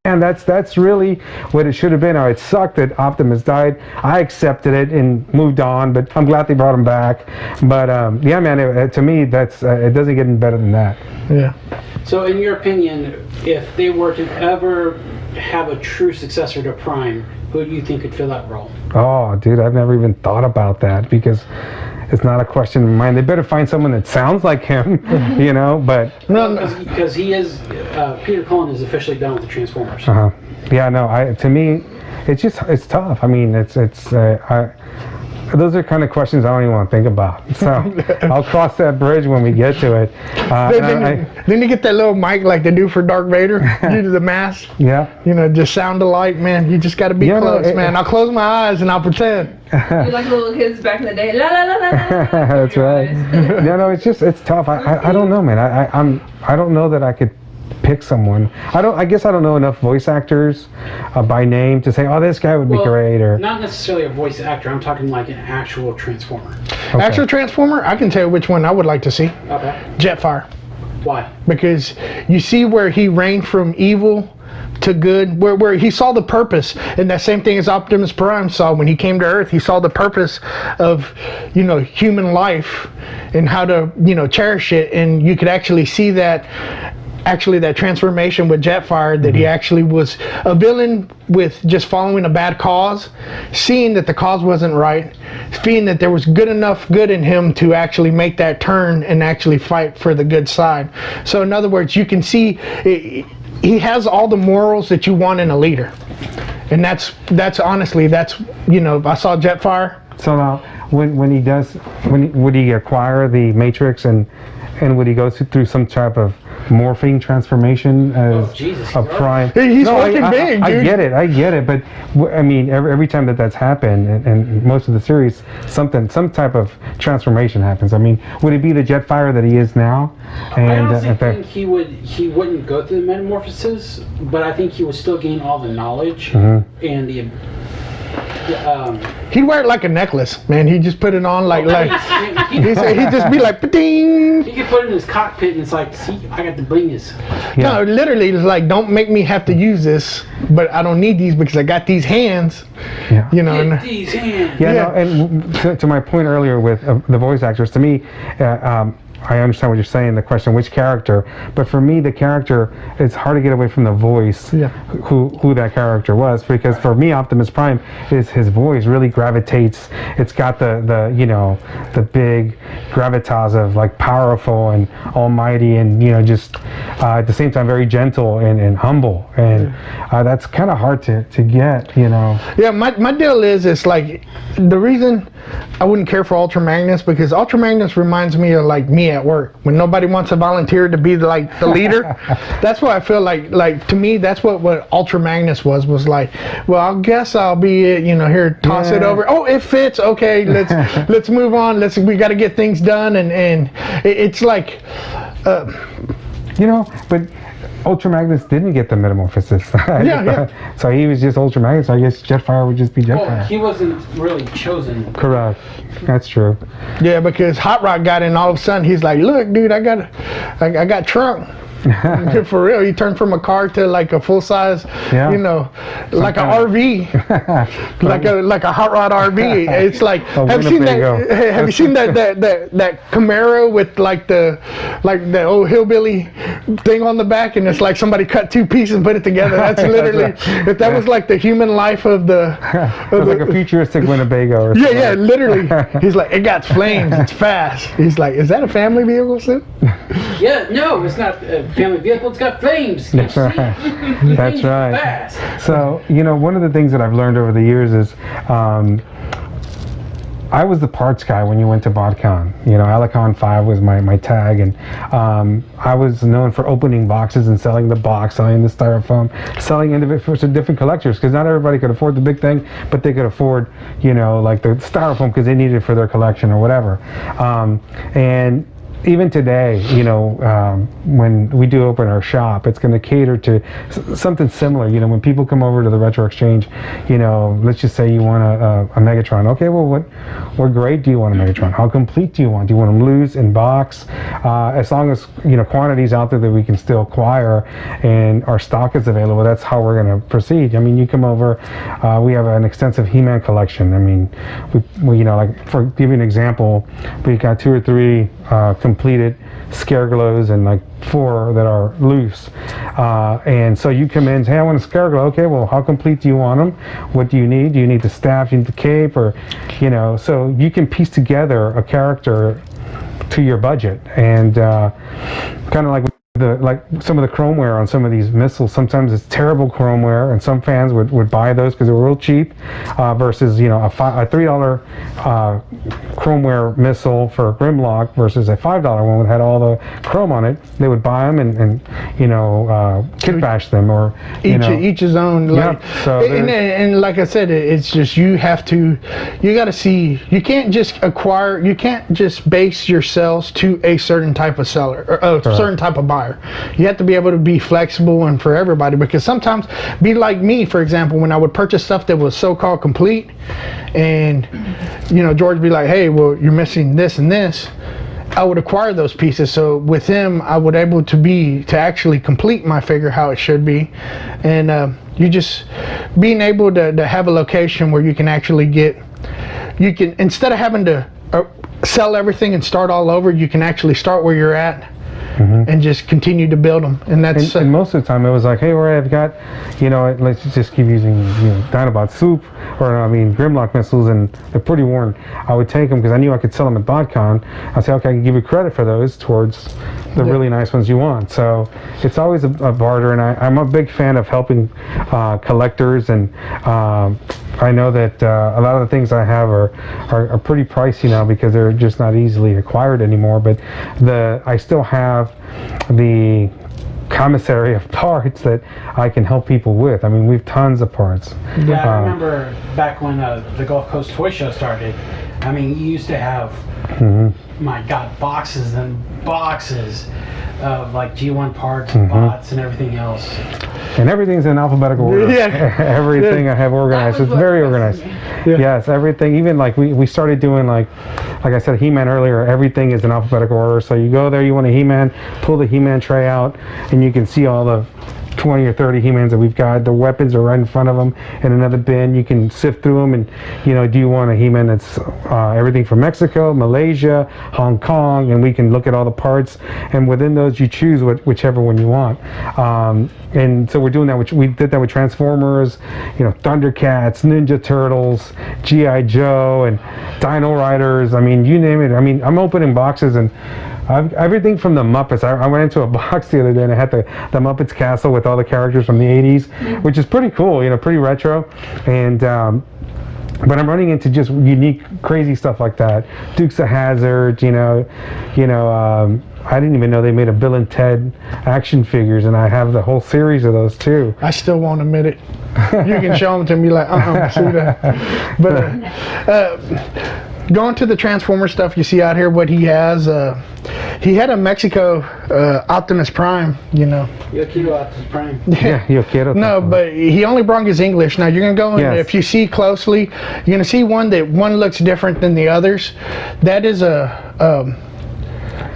And that's really what it should have been. Oh, it sucked that Optimus died. I accepted it and moved on, but I'm glad they brought him back. But yeah, man, to me, that's it doesn't get any better than that. Yeah. So, in your opinion, if they were to ever have a true successor to Prime, who do you think could fill that role? Oh, dude, I've never even thought about that because it's not a question of mine. They better find someone that sounds like him, you know. But because he is Peter Cullen is officially done with the Transformers. Yeah, no. To me, it's tough. I mean, those are kind of questions I don't even want to think about. So I'll cross that bridge when we get to it. Then you get that little mic like they do for Darth Vader, due to the mask. Yeah. You know, just sound alike, man. You just got to be close, man. I'll close my eyes and I'll pretend. You're like little kids back in the day. La la la la la. That's right. No, it's tough. I don't know, man. I don't know that I could pick someone. I guess I don't know enough voice actors by name to say, oh, this guy would be great. Or not necessarily a voice actor. I'm talking like an actual Transformer. Okay. Actual Transformer? I can tell you which one I would like to see. Okay. Jetfire. Why? Because you see where he reigned from evil to good, where he saw the purpose, and that same thing as Optimus Prime saw when he came to Earth. He saw the purpose of, human life and how to, cherish it, and you could actually see that transformation with Jetfire, that he actually was a villain with just following a bad cause, seeing that the cause wasn't right, seeing that there was enough good in him to actually make that turn and actually fight for the good side. So in other words, you can see he has all the morals that you want in a leader. And that's honestly, I saw Jetfire. So now, would he acquire the Matrix and would he go through some type of morphing transformation as a Prime? He's fucking big, dude. I get it, but I mean, every time that's happened, and most of the series, some type of transformation happens. I mean, would it be the Jetfire that he is now? And I honestly think he wouldn't go through the metamorphosis, but I think he would still gain all the knowledge and the. He'd wear it like a necklace, man. He'd just put it on he'd just be like, ding. He could put it in his cockpit and it's like, see, I got the blingus. Yeah. No, literally, it's like, don't make me have to use this, but I don't need these because I got these hands. Yeah. Get these hands. Yeah. No, and to my point earlier with the voice actors, to me, I understand what you're saying, the question, which character, but for me, the character, it's hard to get away from the voice, who that character was, because for me, Optimus Prime, his voice really gravitates, it's got the big gravitas of like powerful and almighty and, just at the same time, very gentle and humble, and that's kind of hard to get, Yeah, my deal is like, the reason I wouldn't care for Ultra Magnus, because Ultra Magnus reminds me of like me at work when nobody wants to volunteer to be the leader. That's what I feel like to me, that's what Ultra Magnus was like, well, I guess I'll be it, here, toss it over. Oh, it fits. Okay, let's move on. We got to get things done, and it's like but Ultra Magnus didn't get the metamorphosis. Yeah. So he was just Ultra Magnus. So I guess Jetfire would just be Jetfire. Well, he wasn't really chosen. Correct. That's true. Yeah, because Hot Rod got in, all of a sudden he's like, look, dude, I got trunk. For real, he turned from a car to like a full size, like an RV, like a hot rod RV. It's like, have you seen that Camaro with like the old hillbilly thing on the back, and it's like somebody cut two pieces and put it together. That's literally, if that was like the human life of the. It's like a futuristic Winnebago. Or something. Yeah, literally. He's like, it got flames. It's fast. He's like, is that a family vehicle, Sid? Yeah, no, it's not a family vehicle. It's got flames. That's right. That's right. Fast. So, one of the things that I've learned over the years is I was the parts guy when you went to BotCon. Alicon 5 was my tag, and I was known for opening boxes and selling the box, selling the styrofoam, selling individual to different collectors, because not everybody could afford the big thing, but they could afford, like the styrofoam because they needed it for their collection or whatever. And even today, you know, when we do open our shop, it's going to cater to something similar. You know, when people come over to the Retro Exchange, you know, let's just say you want a Megatron. Okay, well, what grade do you want a Megatron? How complete do you want? Do you want them loose, in box? As long as, you know, quantities out there that we can still acquire and our stock is available, that's how we're going to proceed. I mean, you come over, we have an extensive He-Man collection. I mean, we you know, like, for give you an example, we got 2 or 3 completed Scareglows and like 4 that are loose, and so you come in and say, hey, I want a Scareglow. Okay, well, how complete do you want them? What do you need? Do you need the staff? Do you need the cape? Or, you know, so you can piece together a character to your budget. And kind of like some of the chromeware on some of these missiles, sometimes it's terrible chromeware, and some fans would buy those because they were real cheap, versus, you know, a $3 chromeware missile for Grimlock versus a $5 one that had all the chrome on it. They would buy them and you know, kit bash them, or each his own. Like, yeah, so and like I said, it's just you got to see. You can't just acquire. You can't just base your sales to a certain type of seller or a certain type of buyer. You have to be able to be flexible and for everybody, because sometimes, be like me, for example, when I would purchase stuff that was so-called complete, and, you know, George would be like, hey, well, you're missing this and this, I would acquire those pieces. So with him, I would able to actually complete my figure how it should be. And you just being able to have a location where you can actually instead of having to sell everything and start all over, you can actually start where you're at. Mm-hmm. And just continue to build them, and that's. And most of the time, it was like, "Hey, Roy, I've got, you know, let's just keep using, you know, Dinobot soup, or I mean, Grimlock missiles, and they're pretty worn. I would take them because I knew I could sell them at BotCon. I'd say, okay, I can give you credit for those towards the really nice ones you want. So it's always a barter, and I'm a big fan of helping collectors, and I know that a lot of the things I have are pretty pricey now because they're just not easily acquired anymore. But I still have the commissary of parts that I can help people with. I mean, we've tons of parts. Yeah, I remember back when the Gulf Coast Toy Show started. I mean, you used to have, my God, boxes and boxes of like G1 parts and bots and everything else. And everything's in alphabetical order. Yeah. Everything I have organized. It's very organized. Yeah. Yes, everything. Even like we started doing like I said, He-Man earlier, everything is in alphabetical order. So you go there, you want a He-Man, pull the He-Man tray out, and you can see all the 20 or 30 He-Mans that we've got. The weapons are right in front of them in another bin. You can sift through them, and, you know, do you want a He-Man that's everything from Mexico, Malaysia, Hong Kong, and we can look at all the parts, and within those you choose whichever one you want. And so we're doing that, we did that with Transformers, you know, Thundercats, Ninja Turtles, G.I. Joe, and Dino Riders. I mean, you name it. I mean, I'm opening boxes, and everything from the Muppets. I went into a box the other day and it had the Muppets castle with all the characters from the 80s, which is pretty cool, you know, pretty retro. And but I'm running into just unique, crazy stuff like that. Dukes of Hazzard, you know. I didn't even know they made a Bill and Ted action figures, and I have the whole series of those too. I still won't admit it. You can show them to me like, see that. But going to the Transformer stuff you see out here, what he has, he had a Mexico Optimus Prime, you know. Yo quiero Optimus Prime. Yeah, yo quiero. No, but he only brought his English. Now you're gonna go, and if you see closely, you're gonna see one looks different than the others. That is a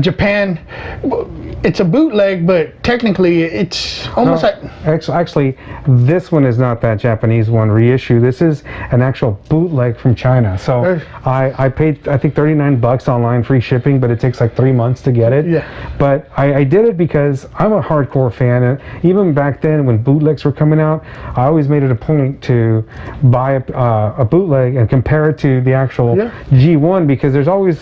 Japan. It's a bootleg, but technically it's almost like. Actually, this one is not that Japanese one reissue. This is an actual bootleg from China. So I paid, I think, $39 online, free shipping, but it takes like 3 months to get it. Yeah. But I did it because I'm a hardcore fan, and even back then when bootlegs were coming out, I always made it a point to buy a bootleg and compare it to the actual G1, because there's always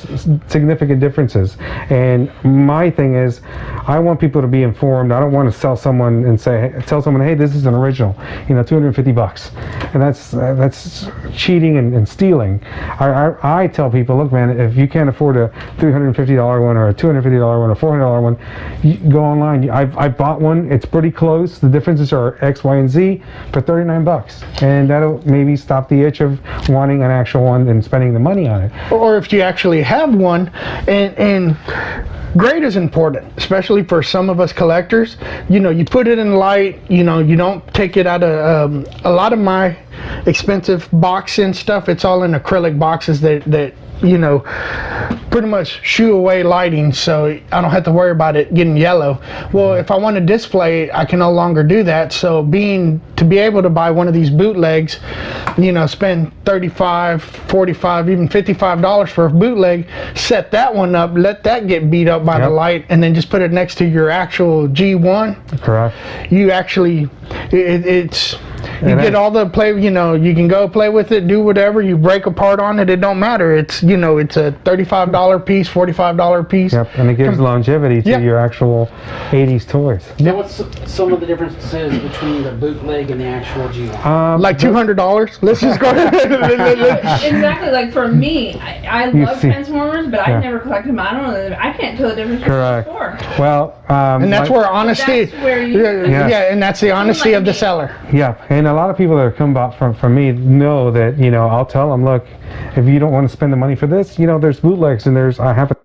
significant differences. And my thing is, I want people to be informed. I don't want to tell someone, hey, this is an original, you know, $250, and that's cheating and stealing. I tell people, look, man, if you can't afford a $350 one or a $250 one or $400 one, you go online. I bought one. It's pretty close. The differences are X, Y, and Z for $39, and that'll maybe stop the itch of wanting an actual one and spending the money on it. Or if you actually have one, and grade is important, especially for some of us collectors. You know, you put it in light, you know, you don't take it out of a lot of my expensive boxing stuff. It's all in acrylic boxes that you know, pretty much shoo away lighting, so I don't have to worry about it getting yellow. Well, if I want to display it, I can no longer do that. So to be able to buy one of these bootlegs, you know, spend $35, $45, even $55 for a bootleg, set that one up, let that get beat up by the light, and then just put it next to your actual G1. Correct. You actually, you get all the play, you know, you can go play with it, do whatever, you break apart on it, it don't matter. It's, you know, it's a $35 piece, $45 piece. Yep, and it gives longevity to your actual 80s toys. So what's some of the differences between the bootleg and the actual G1? Like $200. Let's just go ahead. Exactly, like for me, I love Transformers, but I never collected them. I don't know. I can't tell the difference between the four. Well, and that's where honesty. That's where you, and that's the honesty of the seller. Yeah, and a lot of people that come about from me know that, you know, I'll tell them, look, if you don't want to spend the money for this, you know, there's bootlegs and I have a